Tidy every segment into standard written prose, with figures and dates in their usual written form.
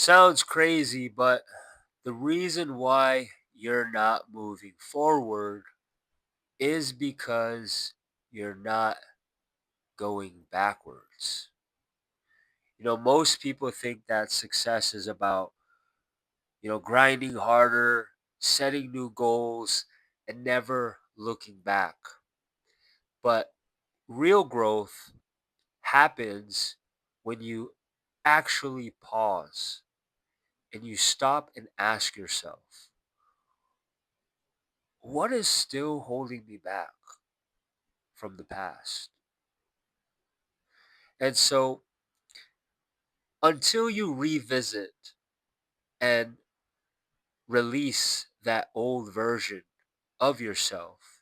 Sounds crazy, but the reason why you're not moving forward is because you're not going backwards. Most people think that success is about, grinding harder, setting new goals, and never looking back. But real growth happens when you actually pause and you stop and ask yourself, what is still holding me back from the past? And so until you revisit and release that old version of yourself,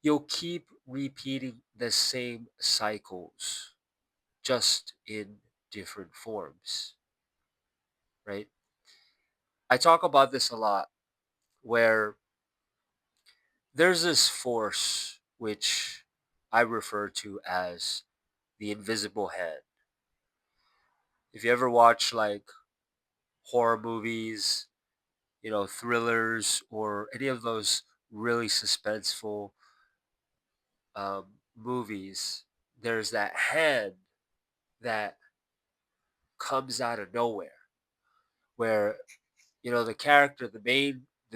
you'll keep repeating the same cycles, just in different forms, right? I talk about this a lot where there's this force which I refer to as the invisible hand. If you ever watch like horror movies, thrillers, or any of those really suspenseful movies, there's that hand that comes out of nowhere where the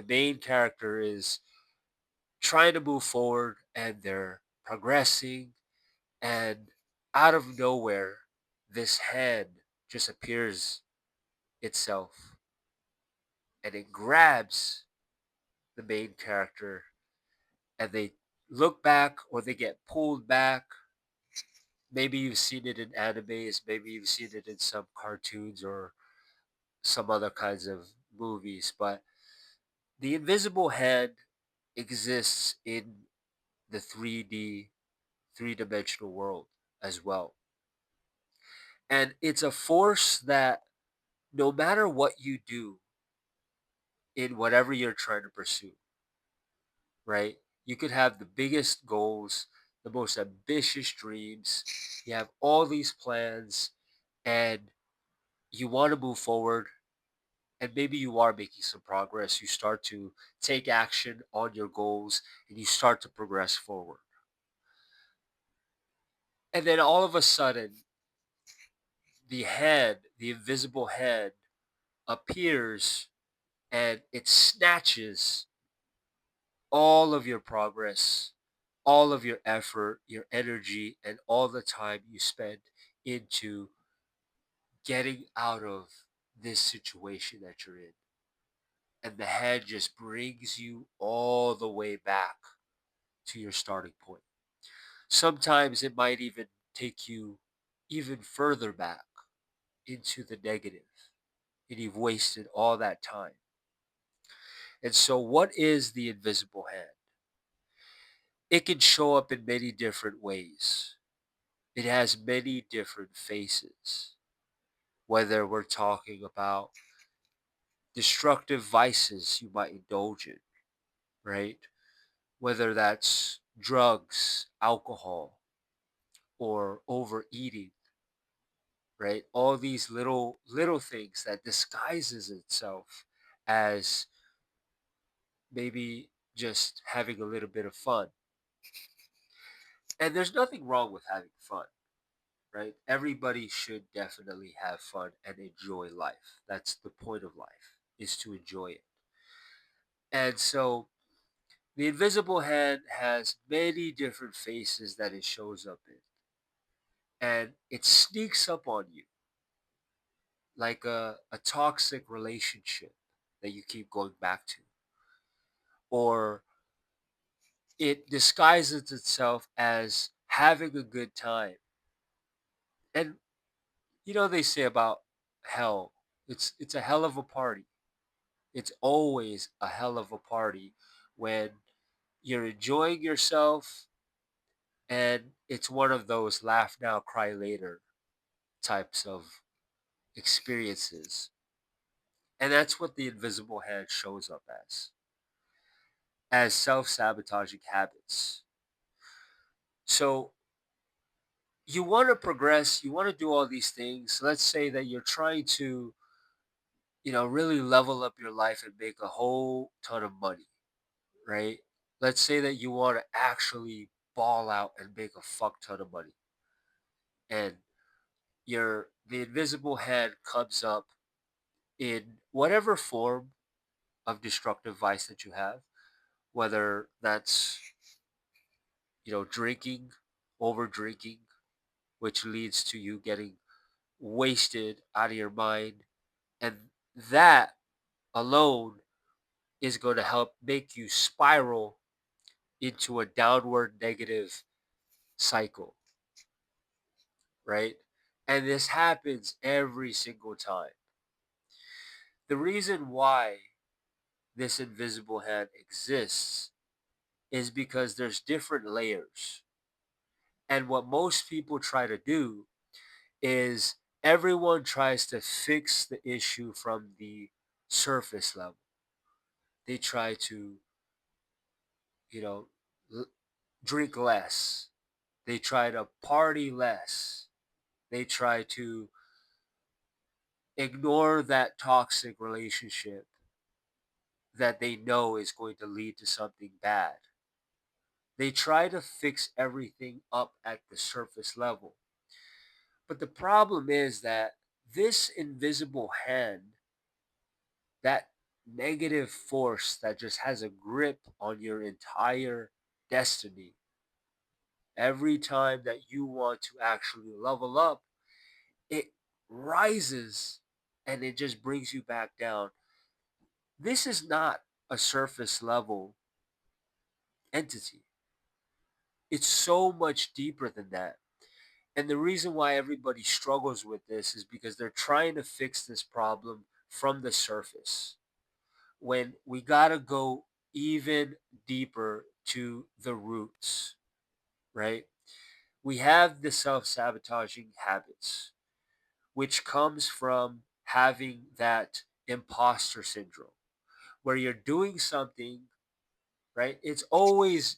main character is trying to move forward and they're progressing, and out of nowhere this hand just appears itself and it grabs the main character, and they look back or they get pulled back. Maybe you've seen it in animes, maybe you've seen it in some cartoons or some other kinds of movies, but the invisible hand exists in the 3D, three-dimensional world as well. And it's a force that no matter what you do in whatever you're trying to pursue, right? You could have the biggest goals, the most ambitious dreams, you have all these plans, and you want to move forward, and maybe you are making some progress. You start to take action on your goals and you start to progress forward. And then all of a sudden, the invisible head, appears and it snatches all of your progress, all of your effort, your energy, and all the time you spend into getting out of this situation that you're in. And the head just brings you all the way back to your starting point. Sometimes it might even take you even further back into the negative, and you've wasted all that time. And so, what is the invisible hand? It can show up in many different ways. It has many different faces, whether we're talking about destructive vices you might indulge in, right? Whether that's drugs, alcohol, or overeating, right? All these little things that disguises itself as maybe just having a little bit of fun. And there's nothing wrong with having fun, right? Everybody should definitely have fun and enjoy life. That's the point of life, is to enjoy it. And so the invisible hand has many different faces that it shows up in. And it sneaks up on you like a toxic relationship that you keep going back to. Or it disguises itself as having a good time. And they say about hell, it's a hell of a party. It's always a hell of a party when you're enjoying yourself, and it's one of those laugh now cry later types of experiences. And that's what the invisible hand shows up as self-sabotaging habits. So You want to progress, you want to do all these things. Let's say that you're trying to, really level up your life and make a whole ton of money, right? Let's say that you want to actually ball out and make a fuck ton of money. And the invisible hand comes up in whatever form of destructive vice that you have, whether that's, drinking, over drinking, which leads to you getting wasted out of your mind. And that alone is going to help make you spiral into a downward negative cycle, right? And this happens every single time. The reason why this invisible hand exists is because there's different layers. And what most people try to do is everyone tries to fix the issue from the surface level. They try to, you know, l- drink less. They try to party less. They try to ignore that toxic relationship that they know is going to lead to something bad. They try to fix everything up at the surface level. But the problem is that this invisible hand, that negative force that just has a grip on your entire destiny, every time that you want to actually level up, it rises and it just brings you back down. This is not a surface level entity. It's so much deeper than that. And the reason why everybody struggles with this is because they're trying to fix this problem from the surface. When we got to go even deeper to the roots, right? We have the self sabotaging habits, which comes from having that imposter syndrome where you're doing something, right? It's always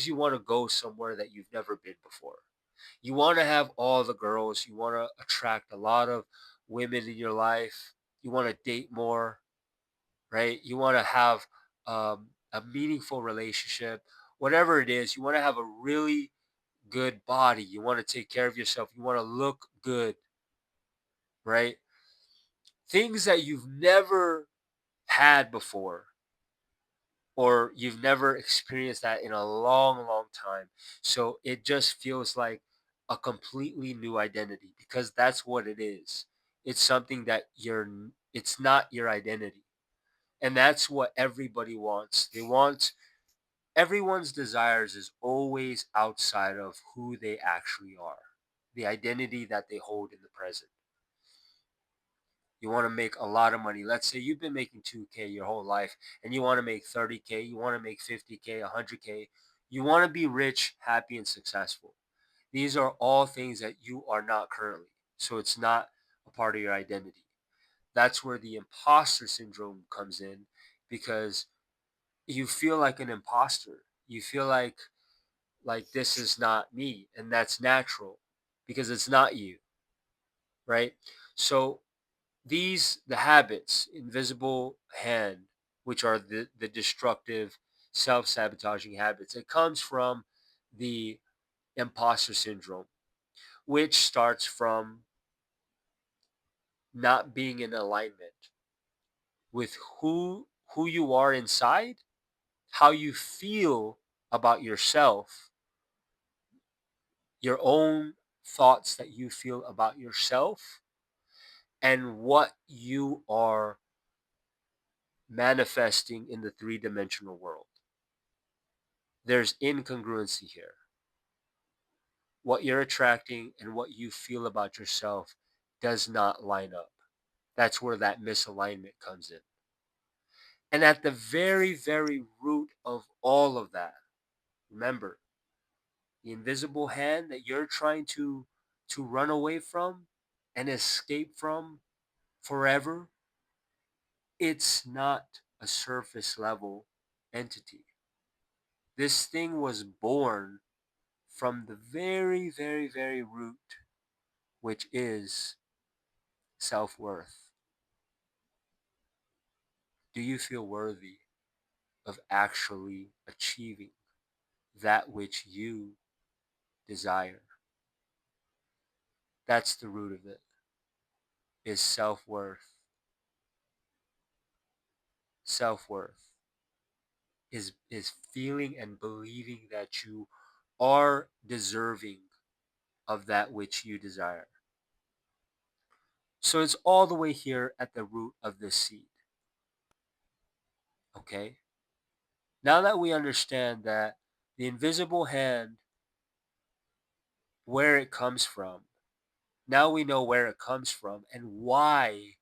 you want to go somewhere that you've never been before. You want to have all the girls, you want to attract a lot of women in your life, you want to date more, right? You want to have a meaningful relationship, whatever it is. You want to have a really good body, you want to take care of yourself, you want to look good, right? Things that you've never had before, or you've never experienced that in a long, long time. So it just feels like a completely new identity because that's what it is. It's something that it's not your identity. And that's what everybody wants. Everyone's desires is always outside of who they actually are, the identity that they hold in the present. You want to make a lot of money. Let's say you've been making 2K your whole life and you want to make 30K, you want to make 50K, 100K. You want to be rich, happy, and successful. These are all things that you are not currently. So it's not a part of your identity. That's where the imposter syndrome comes in because you feel like an imposter. You feel like this is not me, and that's natural because it's not you, right? So the habits, invisible hand, which are the destructive, self-sabotaging habits, it comes from the imposter syndrome, which starts from not being in alignment with who you are inside, how you feel about yourself, your own thoughts that you feel about yourself, and what you are manifesting in the three-dimensional world. There's incongruency here. What you're attracting and what you feel about yourself does not line up. That's where that misalignment comes in. And at the very, very root of all of that, remember, the invisible hand that you're trying to run away from and escape from forever, it's not a surface level entity. This thing was born from the very, very, very root, which is self worth. Do you feel worthy of actually achieving that which you desire? That's the root of it, is self worth. Self worth is feeling and believing that you are deserving of that which you desire. So it's all the way here at the root of this seed. Okay? Now that we understand that the invisible hand, where it comes from, now we know where it comes from and why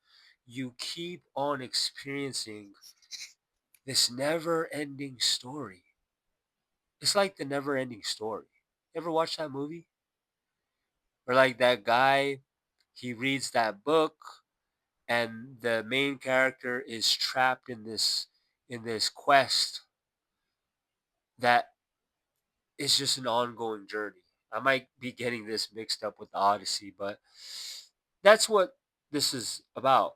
you keep on experiencing this never ending story. It's like the never ending story. You ever watch that movie? Or like that guy, he reads that book and the main character is trapped in this quest that is just an ongoing journey. I might be getting this mixed up with the Odyssey, but that's what this is about.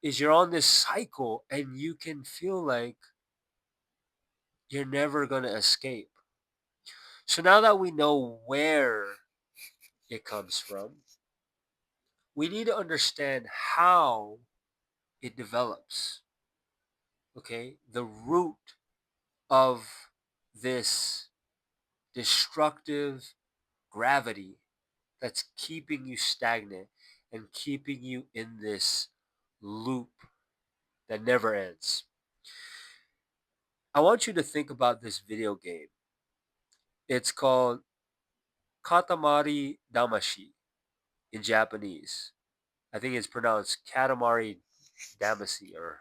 Is you're on this cycle and you can feel like you're never going to escape. So now that we know where it comes from, we need to understand how it develops. Okay? The root of this destructive gravity that's keeping you stagnant and keeping you in this loop that never ends. I want you to think about this video game. It's called Katamari Damashi in Japanese. I think it's pronounced Katamari Damacy or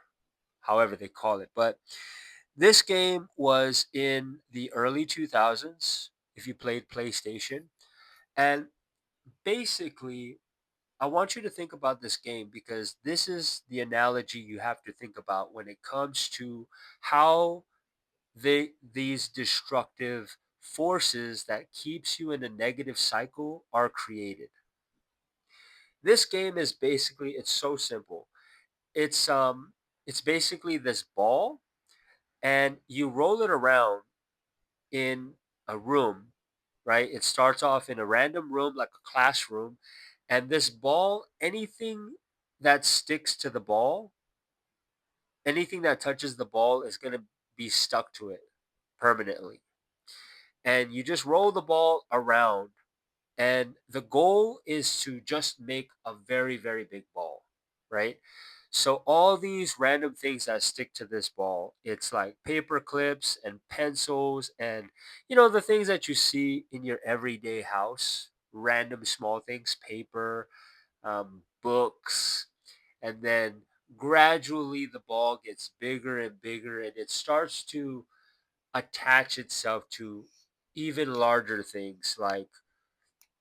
however they call it. But this game was in the early 2000s if you played PlayStation. And basically, I want you to think about this game because this is the analogy you have to think about when it comes to how these destructive forces that keeps you in a negative cycle are created. This game is basically, it's so simple. It's it's basically this ball and you roll it around in a room, right? It starts off in a random room like a classroom, and this ball, anything that sticks to the ball, anything that touches the ball is going to be stuck to it permanently. And you just roll the ball around, and the goal is to just make a very, very big ball, right? So all these random things that stick to this ball, it's like paper clips and pencils and the things that you see in your everyday house, random small things, paper, books, and then gradually the ball gets bigger and bigger and it starts to attach itself to even larger things like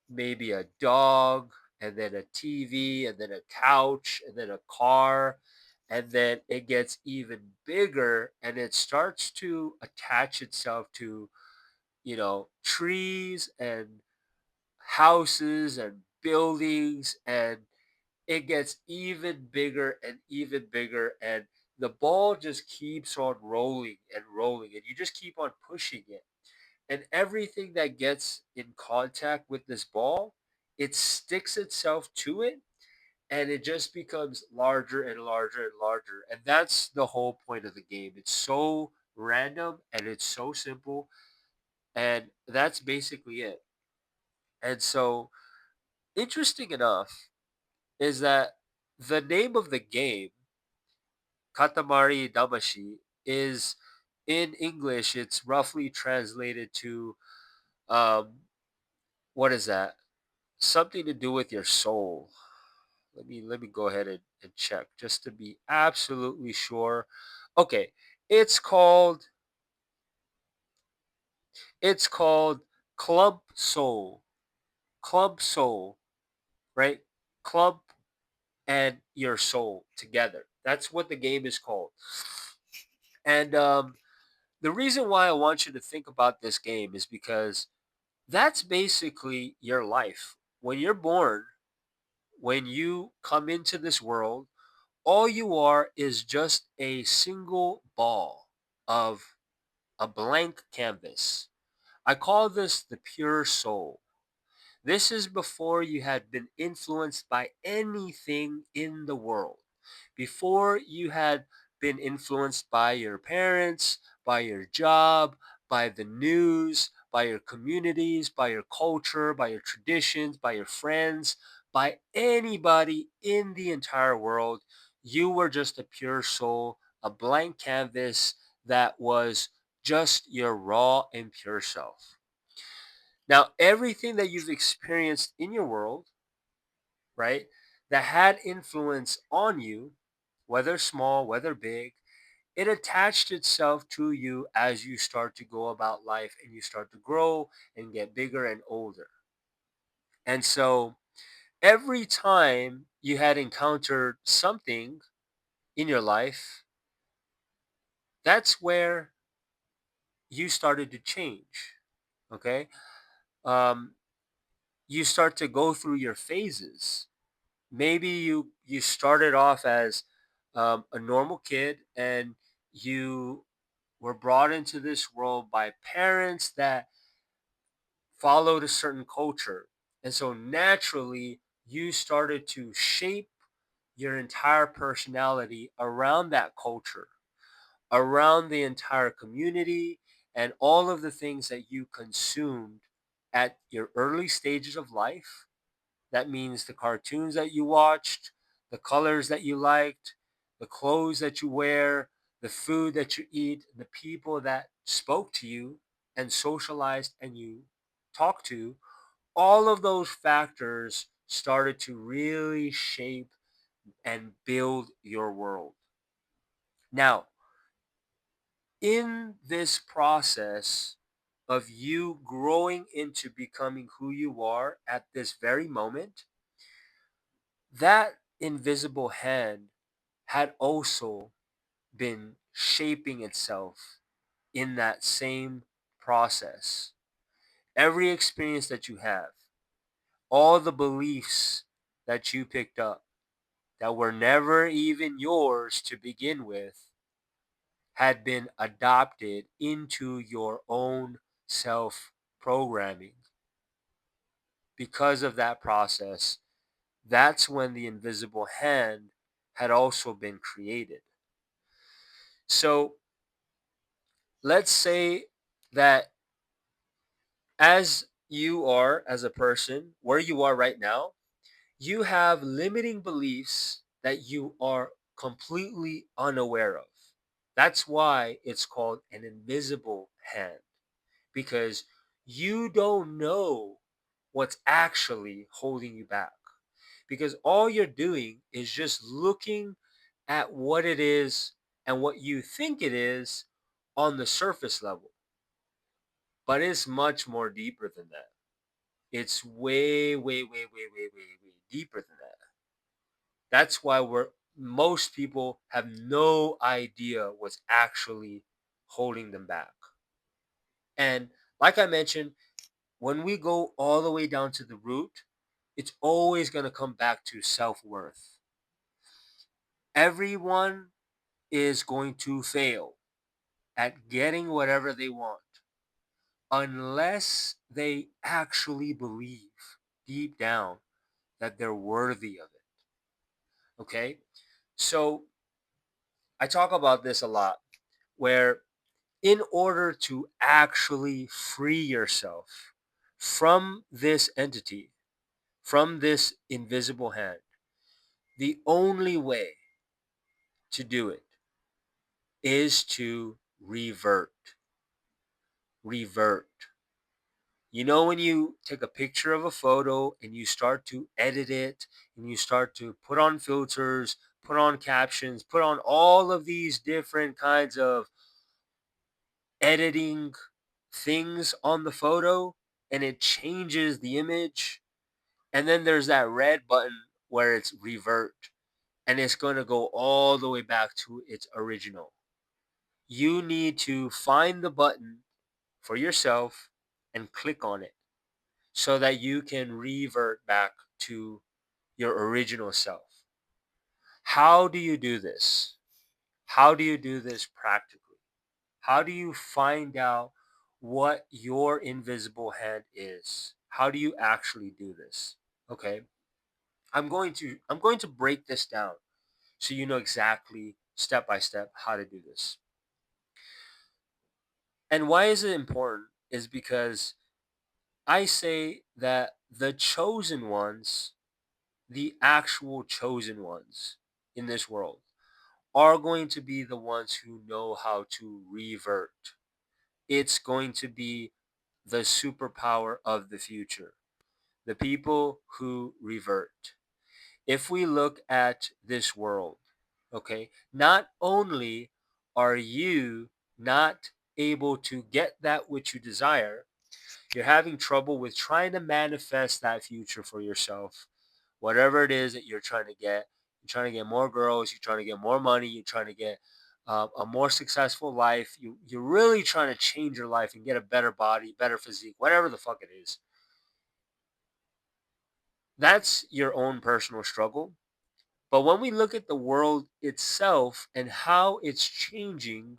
maybe a dog and then a TV and then a couch and then a car, and then it gets even bigger and it starts to attach itself to trees and houses and buildings, and it gets even bigger and even bigger, and the ball just keeps on rolling and rolling and you just keep on pushing it, and everything that gets in contact with this ball, it sticks itself to it and it just becomes larger and larger and larger. And that's the whole point of the game. It's so random and it's so simple. And that's basically it. And so, interesting enough is that the name of the game, Katamari Damashi, is in English, it's roughly translated to um, what is that? Something to do with your soul. Let me go ahead and check just to be absolutely sure. Okay, it's called it's called Clump Soul. Clump Soul, right? Clump and your soul together. That's what the game is called. And the reason why I want you to think about this game is because That's basically your life. When you're born, when you come into this world, all you are is just a single ball of a blank canvas. I call this the pure soul. This is before you had been influenced by anything in the world. Before you had been influenced by your parents, by your job, by the news, by your communities, by your culture, by your traditions, by your friends, by anybody in the entire world, you were just a pure soul, a blank canvas that was just your raw and pure self. Now, everything that you've experienced in your world, right, that had influence on you, whether small, whether big, it attached itself to you as you start to go about life and you start to grow and get bigger and older. And so every time you had encountered something in your life, that's where you started to change. Okay. Um, you start to go through your phases. Maybe you started off as a normal kid and you were brought into this world by parents that followed a certain culture, and so naturally you started to shape your entire personality around that culture, around the entire community, and all of the things that you consumed at your early stages of life. That means the cartoons that you watched, the colors that you liked, the clothes that you wear, the food that you eat, the people that spoke to you and socialized and you talked to. All of those factors started to really shape and build your world. Now, in this process of you growing into becoming who you are at this very moment, that invisible hand had also been shaping itself in that same process. Every experience that you have, all the beliefs that you picked up that were never even yours to begin with, had been adopted into your own self programming. Because of that process, that's when the invisible hand had also been created. So let's say that as you are, as a person, where you are right now, you have limiting beliefs that you are completely unaware of. That's why it's called an invisible hand, because you don't know what's actually holding you back. Because all you're doing is just looking at what it is and what you think it is on the surface level. But it's much more deeper than that. It's way, way, way, way, way, way, way deeper than that. That's why most people have no idea what's actually holding them back. And like I mentioned, when we go all the way down to the root, it's always going to come back to self-worth. Everyone is going to fail at getting whatever they want unless they actually believe deep down that they're worthy of it. Okay? So I talk about this a lot, where in order to actually free yourself from this entity, from this invisible hand, the only way to do it is to revert. Revert. You know, when you take a picture of a photo and you start to edit it and you start to put on filters, put on captions, put on all of these different kinds of editing things on the photo, and it changes the image. And then there's that red button where it's revert, and it's going to go all the way back to its original. You need to find the button for yourself and click on it. so that you can revert back to your original self. How do you do this? How do you do this practically? How do you find out what your invisible hand is? How do you actually do this? Okay? I'm going to break this down so you know exactly step by step how to do this. And why is it important is because I say that the chosen ones, the actual chosen ones in this world, are going to be the ones who know how to revert. It's going to be the superpower of the future. The people who revert. If we look at this world, okay, not only are you not able to get that which you desire, you're having trouble with trying to manifest that future for yourself. Whatever it is that you're trying to get more girls, you're trying to get more money, you're trying to get a more successful life. You're really trying to change your life and get a better body, better physique, whatever the fuck it is. That's your own personal struggle. But when we look at the world itself and how it's changing,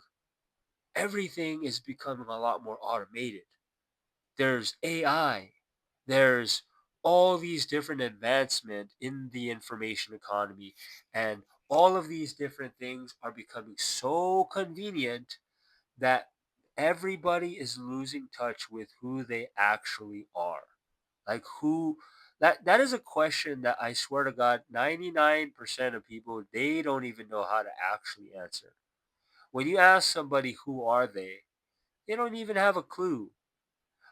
everything is becoming a lot more automated. There's AI, there's all these different advancement in the information economy, and all of these different things are becoming so convenient that everybody is losing touch with who they actually are. Like who that is a question that I swear to God 99% of people they don't even know how to actually answer. When you ask somebody who are they don't even have a clue.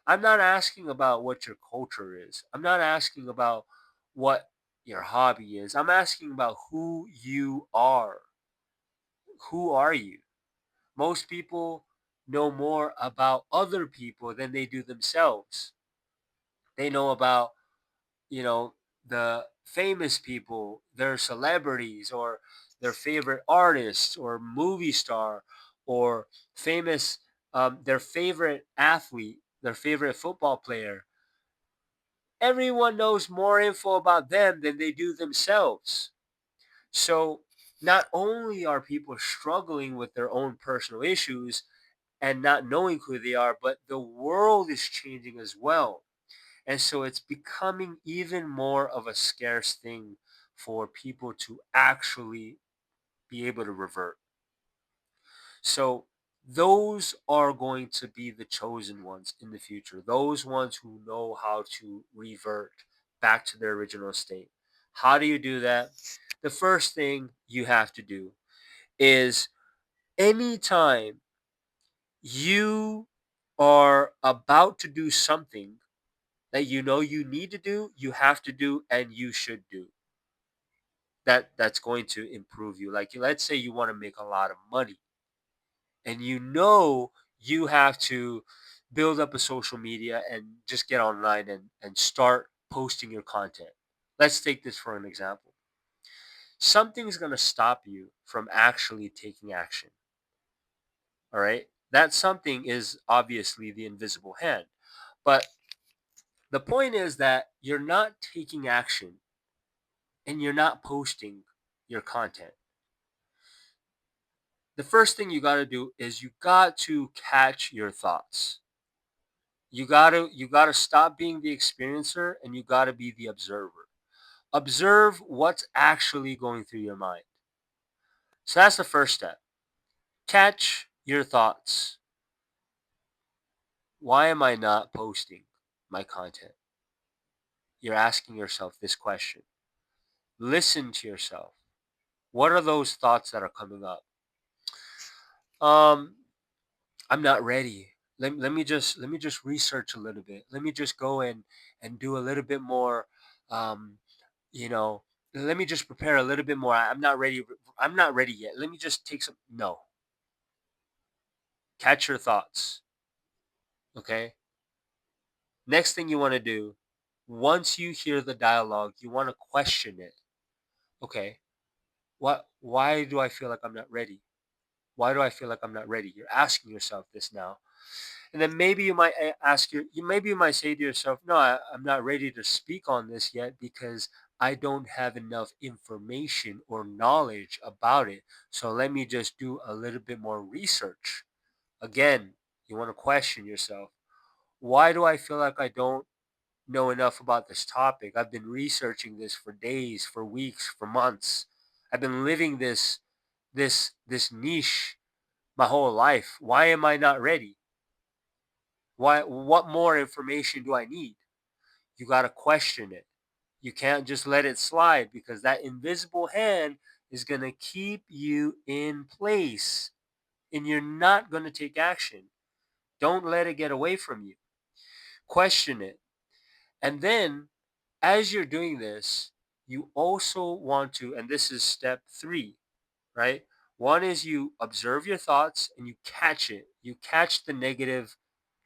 I'm not asking about what your culture is. I'm not asking about what your hobby is. I'm asking about who you are. Who are you? Most people know more about other people than they do themselves. They know about, you know, the famous people, their celebrities, or their favorite artists, or movie star, or famous, their favorite athlete, their favorite football player. Everyone knows more info about them than they do themselves. So not only are people struggling with their own personal issues and not knowing who they are, but the world is changing as well. And so it's becoming even more of a scarce thing for people to actually be able to revert. So those are going to be the chosen ones in the future. Those ones who know how to revert back to their original state. How do you do that? The first thing you have to do is anytime you are about to do something that you know you need to do, you have to do, and you should do. That's going to improve you. Like let's say you want to make a lot of money and you know you have to build up a social media and just get online and start posting your content. Let's take this for an example. Something's going to stop you from actually taking action. All right. That something is obviously the invisible hand. But the point is that you're not taking action and you're not posting your content. The first thing you got to do is you got to catch your thoughts. You got to stop being the experiencer and you got to be the observer. Observe what's actually going through your mind. So that's the first step. Catch your thoughts. Why am I not posting my content? You're asking yourself this question. Listen to yourself. What are those thoughts that are coming up? Um, I'm not ready. Let me just research a little bit. Let me just go and do a little bit more. Um, you know, let me just prepare a little bit more. I'm not ready. I'm not ready yet. Let me just take some. No, catch your thoughts. Okay. Next thing you want to do, once you hear the dialogue, you want to question it. Okay. What? Why do I feel like I'm not ready? Why do I feel like I'm not ready? You're asking yourself this now. And then maybe you might maybe you might say to yourself, no, I'm not ready to speak on this yet because I don't have enough information or knowledge about it. So let me just do a little bit more research. Again, you want to question yourself. Why do I feel like I don't know enough about this topic? I've been researching this for days, for weeks, for months. I've been living this niche my whole life. Why am I not ready? What more information do I need? You got to question it. You can't just let it slide because that invisible hand is going to keep you in place and you're not going to take action. Don't let it get away from you. Question it. And then as you're doing this, you also want to, and this is step 3, right? One is you observe your thoughts and you catch it. You catch the negative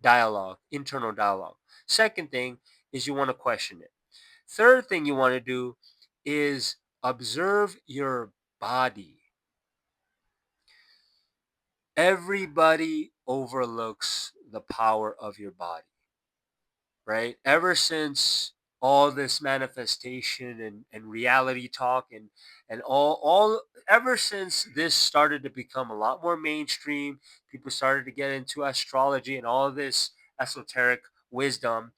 dialogue, internal dialogue. Second thing is you want to question it. Third thing you want to do is observe your body. Everybody overlooks the power of your body, right? Ever since all this manifestation and reality talk and all ever since this started to become a lot more mainstream, people started to get into astrology and all this esoteric wisdom.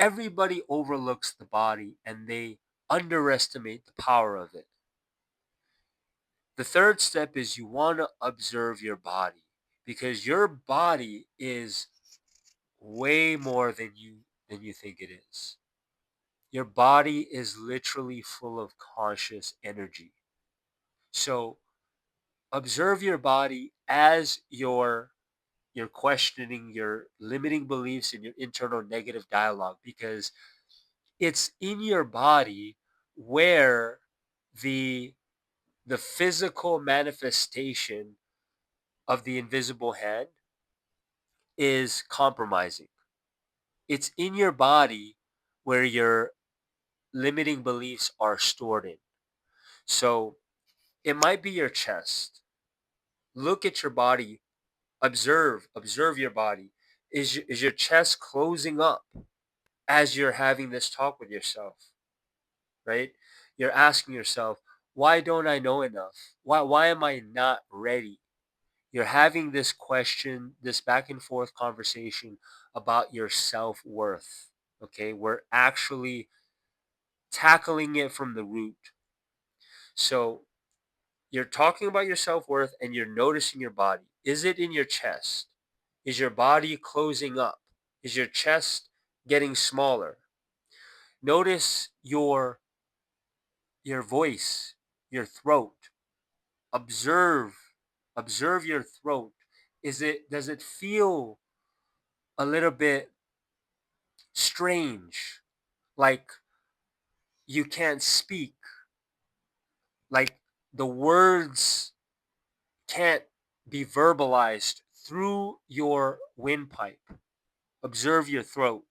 Everybody overlooks the body and they underestimate the power of it. The third step is you want to observe your body because your body is way more than you think it is. Your body is literally full of conscious energy. So observe your body as you're questioning your limiting beliefs and your internal negative dialogue because it's in your body where the the physical manifestation of the invisible hand is compromising. It's in your body where your limiting beliefs are stored in. So it might be your chest. Look at your body. Observe your body. Is your chest closing up as you're having this talk with yourself, right? You're asking yourself, why don't I know enough? Why am I not ready? You're having this question, this back and forth conversation about your self-worth. Okay? We're actually tackling it from the root. So you're talking about your self-worth and you're noticing your body. Is it in your chest? Is your body closing up? Is your chest getting smaller? Notice your voice, your throat. Observe observe your throat. Does it feel a little bit strange? Like you can't speak, like the words can't be verbalized through your windpipe. Observe your throat.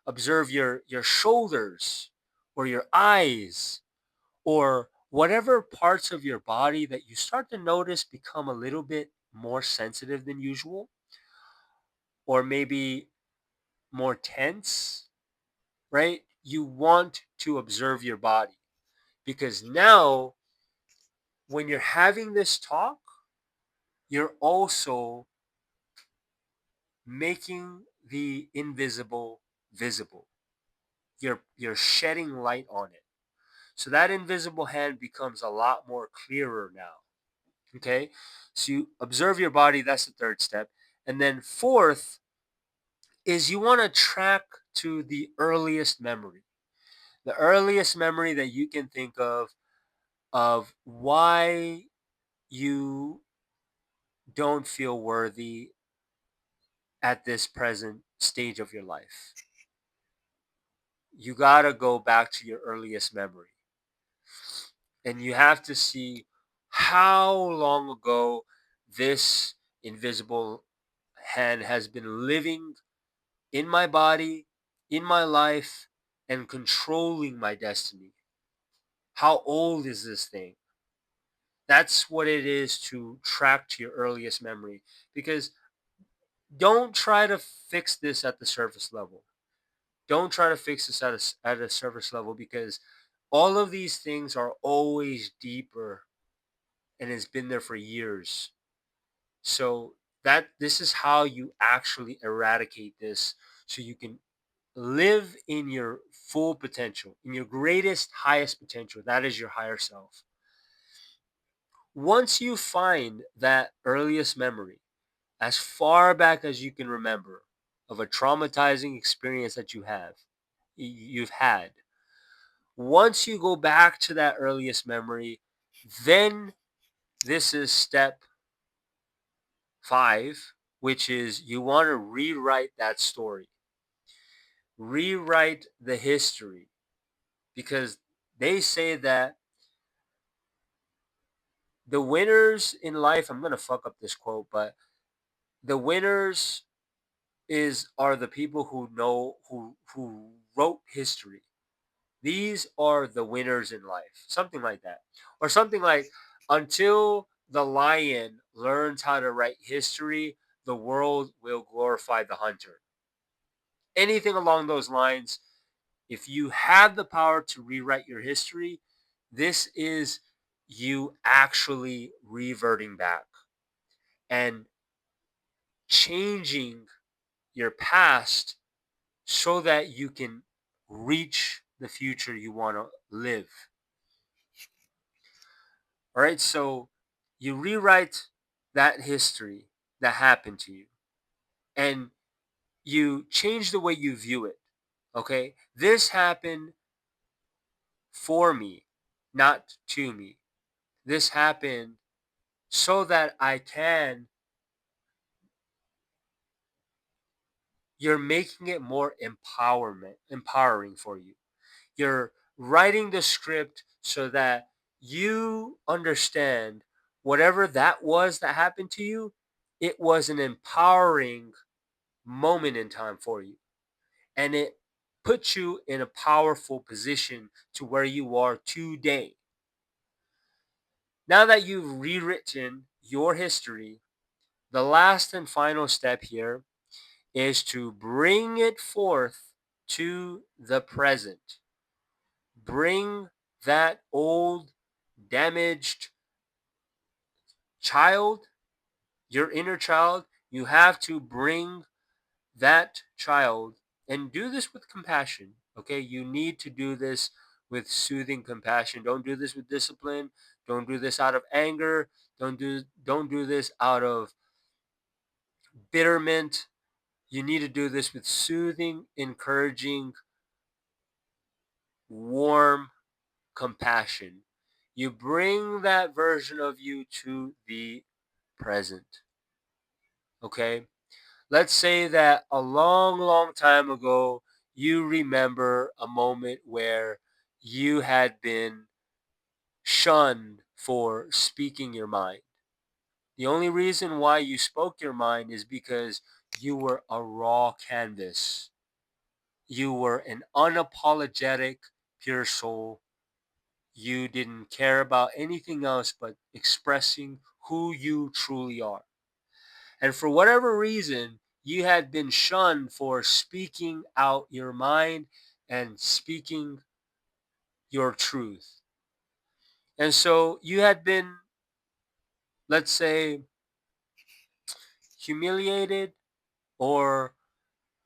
Observe your shoulders or your eyes or whatever parts of your body that you start to notice become a little bit more sensitive than usual or maybe more tense, right? You want to observe your body because now when you're having this talk, you're also making the invisible visible. You're shedding light on it. So that invisible hand becomes a lot more clearer now. Okay? So you observe your body, that's the third step. And then fourth is you want to track to the earliest memory. The earliest memory that you can think of why you don't feel worthy at this present stage of your life. You got to go back to your earliest memory. And you have to see how long ago this invisible hand has been living in my body, in my life, and controlling my destiny. How old is this thing? That's what it is to track to your earliest memory. Because Don't try to fix this at the surface level. Don't try to fix this at a surface level, because all of these things are always deeper and has been there for years. So that this is how you actually eradicate this, so you can live in your full potential, in your greatest, highest potential. That is your higher self. Once you find that earliest memory, as far back as you can remember, of a traumatizing experience that you've had, once you go back to that earliest memory, then this is step 5, which is you want to rewrite that story, rewrite the history, because they say that the winners in life, I'm going to fuck up this quote, but the winners is are the people who know who wrote history. These are the winners in life. Something like that. Or something like, until the lion learns how to write history, the world will glorify the hunter. Anything along those lines. If you have the power to rewrite your history, this is you actually reverting back and changing your past so that you can reach the future you want to live. All right, so you rewrite that history that happened to you, and you change the way you view it. Okay, this happened for me, not to me. This happened so that I can. You're making it more empowering for you. You're writing the script so that you understand whatever that was that happened to you, it was an empowering moment in time for you. And it puts you in a powerful position to where you are today. Now that you've rewritten your history, the last and final step here is to bring it forth to the present. Bring that old, damaged child, your inner child, you have to bring that child, and do this with compassion. Okay, you need to do this with soothing compassion. Don't do this with discipline. Don't do this out of anger. Don't do this out of bitterment. You need to do this with soothing, encouraging, warm compassion. You bring that version of you to the present. Okay? Let's say that a long, long time ago, you remember a moment where you had been shunned for speaking your mind. The only reason why you spoke your mind is because you were a raw canvas. You were an unapologetic, pure soul. You didn't care about anything else but expressing who you truly are. And for whatever reason, you had been shunned for speaking out your mind and speaking your truth. And so you had been, let's say, humiliated or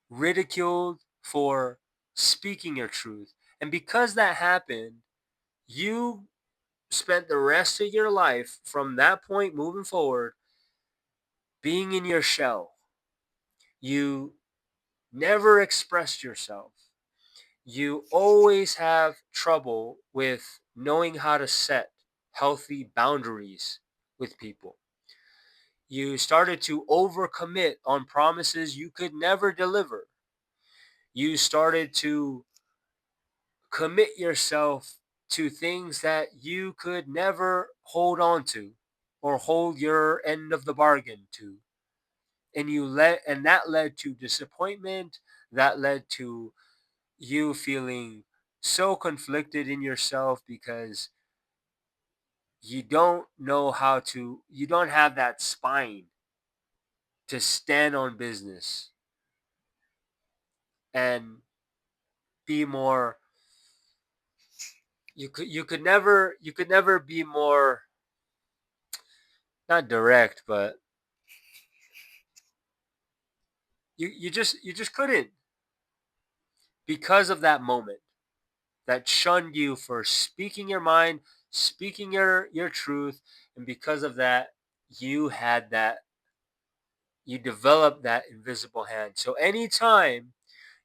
ridiculed for speaking your truth. And because that happened, you spent the rest of your life from that point moving forward being in your shell. You never expressed yourself. You always have trouble with knowing how to set healthy boundaries with people. You started to overcommit on promises you could never deliver. You started to commit yourself to things that you could never hold on to or hold your end of the bargain to. And that led to disappointment, that led to you feeling so conflicted in yourself because you don't have that spine to stand on business and be more. You could never be more, not direct, but you just couldn't, because of that moment that shunned you for speaking your mind, speaking your truth, and because of that, you had that you developed that invisible hand. So anytime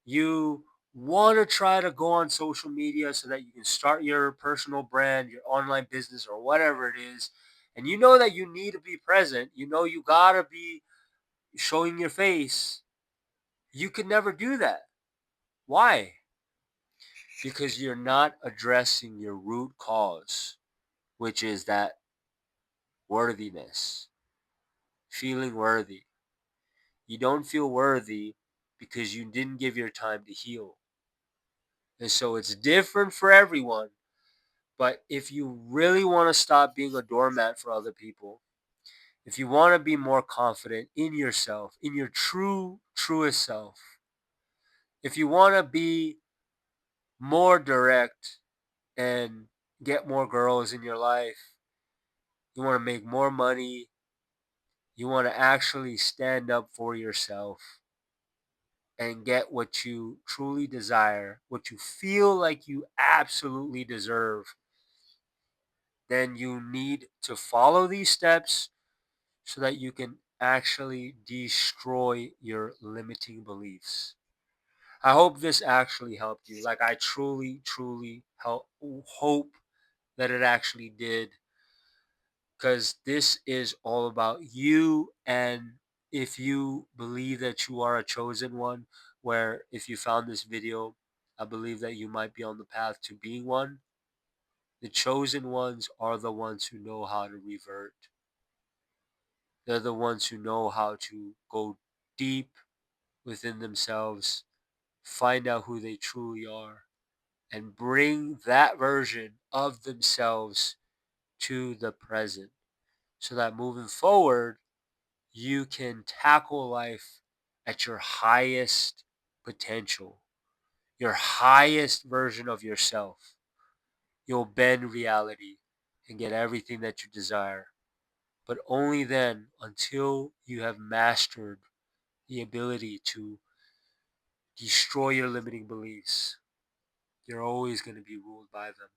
you want to try to go on social media so that you can start your personal brand, your online business, or whatever it is, and you know that you need to be present, you know you gotta be showing your face, you can never do that. Why? Because you're not addressing your root cause, which is that worthiness, feeling worthy. You don't feel worthy because you didn't give your time to heal. And so it's different for everyone. But if you really want to stop being a doormat for other people, if you want to be more confident in yourself, in your truest self, if you want to be more direct and get more girls in your life, you want to make more money, you want to actually stand up for yourself and get what you truly desire, what you feel like you absolutely deserve, then you need to follow these steps so that you can actually destroy your limiting beliefs. I hope this actually helped you. Like, I truly hope that it actually did, because this is all about you. And if you believe that you are a chosen one, where if you found this video, I believe that you might be on the path to being one. The chosen ones are the ones who know how to revert. They're the ones who know how to go deep within themselves, find out who they truly are, and bring that version of themselves to the present, so that moving forward, you can tackle life at your highest potential, your highest version of yourself. You'll bend reality and get everything that you desire. But only then, until you have mastered the ability to destroy your limiting beliefs. You're always going to be ruled by them.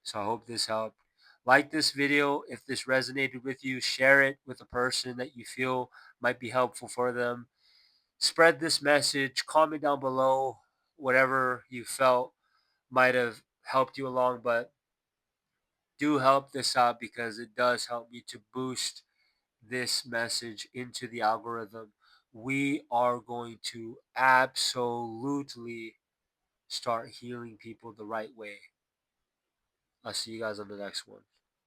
So I hope this helped. Like this video if this resonated with you. Share it with a person that you feel might be helpful for them. Spread this message. Comment down below whatever you felt might have helped you along. But do help this out, because it does help me to boost this message into the algorithm. We are going to absolutely start healing people the right way. I'll see you guys on the next one.